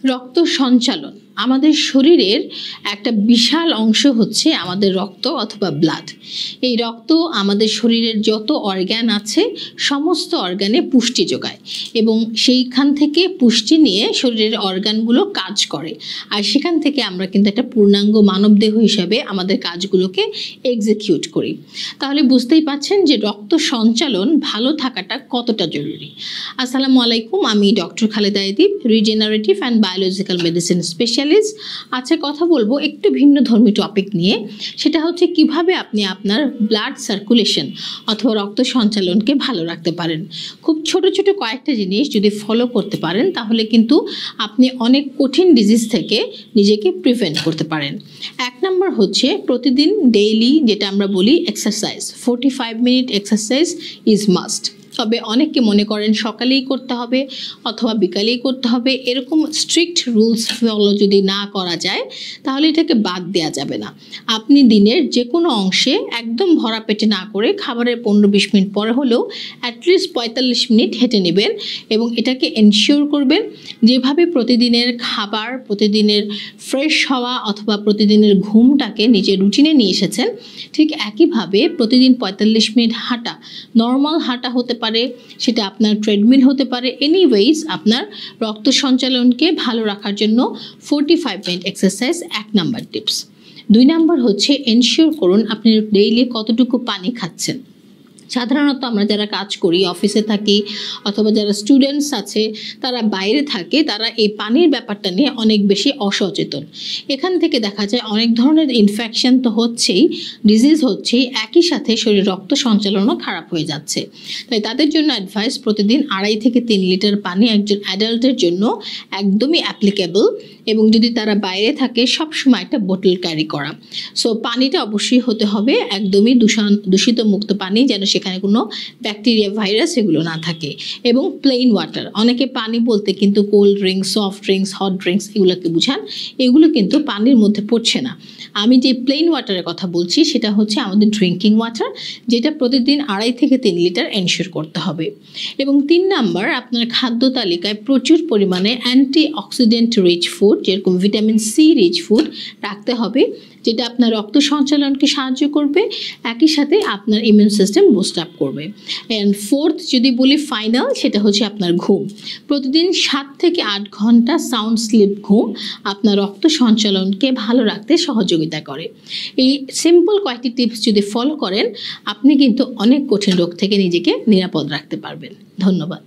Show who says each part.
Speaker 1: রক্ত সঞ্চালন আমাদের শরীরের একটা বিশাল অংশ হচ্ছে আমাদের রক্ত অথবা ব্লাড। এই রক্ত আমাদের শরীরের যত অর্গান আছে সমস্ত অর্গানে পুষ্টি যোগায় এবং সেইখান থেকে পুষ্টি নিয়ে শরীরের অর্গানগুলো কাজ করে, আর সেখান থেকে আমরা কিন্তু একটা পূর্ণাঙ্গ মানবদেহ হিসাবে আমাদের কাজগুলোকে এক্সিকিউট করি। তাহলে বুঝতেই পাচ্ছেন যে রক্ত সঞ্চালন ভালো থাকাটা কতটা জরুরি। আসসালামু আলাইকুম, আমি doctor Khaleda Edib, regenerative and biological medicine specialist. আজকে কথা বলবো একটু ভিন্ন ধর্মী টপিক নিয়ে, সেটা হচ্ছে কিভাবে আপনি আপনার ব্লাড সার্কুলেশন অথবা রক্ত সঞ্চালনকে ভালো রাখতে পারেন। খুব ছোট ছোট কয়েকটা জিনিস যদি ফলো করতে পারেন তাহলে কিন্তু আপনি অনেক কঠিন ডিজিজ থেকে নিজেকে প্রিভেন্ট করতে পারেন। এক নম্বর হচ্ছে প্রতিদিন ডেইলি যেটা আমরা বলি exercise, 45 minute exercise is must. তবে অনেকে মনে করেন সকালেই করতে হবে অথবা বিকালেই করতে হবে, এরকম স্ট্রিক্ট রুলস ফলো যদি না করা যায় তাহলে এটাকে বাদ দেওয়া যাবে না। আপনি দিনের যে কোনো অংশে একদম ভরা পেটে না করে খাবারের 15-20 মিনিট পরে হলেও অ্যাটলিস্ট 45 মিনিট হেঁটে নেবেন এবং এটাকে এনশিওর করবেন যেভাবে প্রতিদিনের খাবার, প্রতিদিনের ফ্রেশ হওয়া অথবা প্রতিদিনের ঘুমটাকে নিজের রুটিনে নিয়ে এসেছেন, ঠিক একইভাবে প্রতিদিন 45 মিনিট হাঁটা, নর্মাল হাঁটা হতে পারে, সেটা আপনার ট্রেডমিল হতে পারে, এনিওয়েজ আপনার রক্ত সঞ্চালনকে ভালো রাখার জন্য 45 মিনিট এক্সারসাইজ এক নাম্বার টিপস। 2 নাম্বার হচ্ছে এনশিওর করুন আপনি ডেইলি কতটুকু পানি খাচ্ছেন। সাধারণত আমরা যারা কাজ করি, অফিসে থাকি অথবা যারা স্টুডেন্টস আছে তারা বাইরে থাকে, তারা এই পানির ব্যাপারটা নিয়ে অনেক বেশি অসচেতন। এখান থেকে দেখা যায় অনেক ধরনের ইনফেকশন তো হচ্ছেই, ডিজিজ হচ্ছেই, একই সাথে শরীর রক্ত সঞ্চালনও খারাপ হয়ে যাচ্ছে। তাই তাদের জন্য অ্যাডভাইস প্রতিদিন 2.5 থেকে 3 লিটার পানি একজন অ্যাডাল্টের জন্য একদমই অ্যাপ্লিকেবল, এবং যদি তারা বাইরে থাকে সবসময় একটা বোতল ক্যারি করা। সো পানিটা অবশ্যই হতে হবে একদমই দূষিত মুক্ত পানি, যেন সেখানে কোনো ব্যাকটেরিয়া, ভাইরাস এগুলো না থাকে, এবং প্লেন ওয়াটার। অনেকে পানি বলতে কিন্তু cold drinks, soft drinks, hot drinks এগুলোকে বুঝান, এগুলো কিন্তু পানির মধ্যে পড়ছে না। আমি যে প্লেন ওয়াটারের কথা বলছি সেটা হচ্ছে আমাদের ড্রিঙ্কিং ওয়াটার, যেটা প্রতিদিন 2.5 থেকে 3 লিটার এনশিওর করতে হবে। এবং 3 নাম্বার, আপনার খাদ্য তালিকায় প্রচুর পরিমাণে অ্যান্টি অক্সিডেন্ট রিচ ফুড, যেরকম ভিটামিন সি রিচ ফুড রাখতে হবে, যেটা আপনার রক্ত সঞ্চালনকে সাহায্য করবে, একই সাথে আপনার ইমিউন সিস্টেম বুস্ট আপ করবে। অ্যান্ড 4th যদি বলি ফাইনাল, সেটা হচ্ছে আপনার ঘুম। প্রতিদিন 7 থেকে 8 ঘন্টা সাউন্ড স্লিপ ঘুম আপনার রক্ত সঞ্চালনকে ভালো রাখতে সহযোগিতা করে। এই সিম্পল কয়েকটি টিপস যদি ফলো করেন আপনি কিন্তু অনেক কঠিন রোগ থেকে নিজেকে নিরাপদ রাখতে পারবেন। ধন্যবাদ।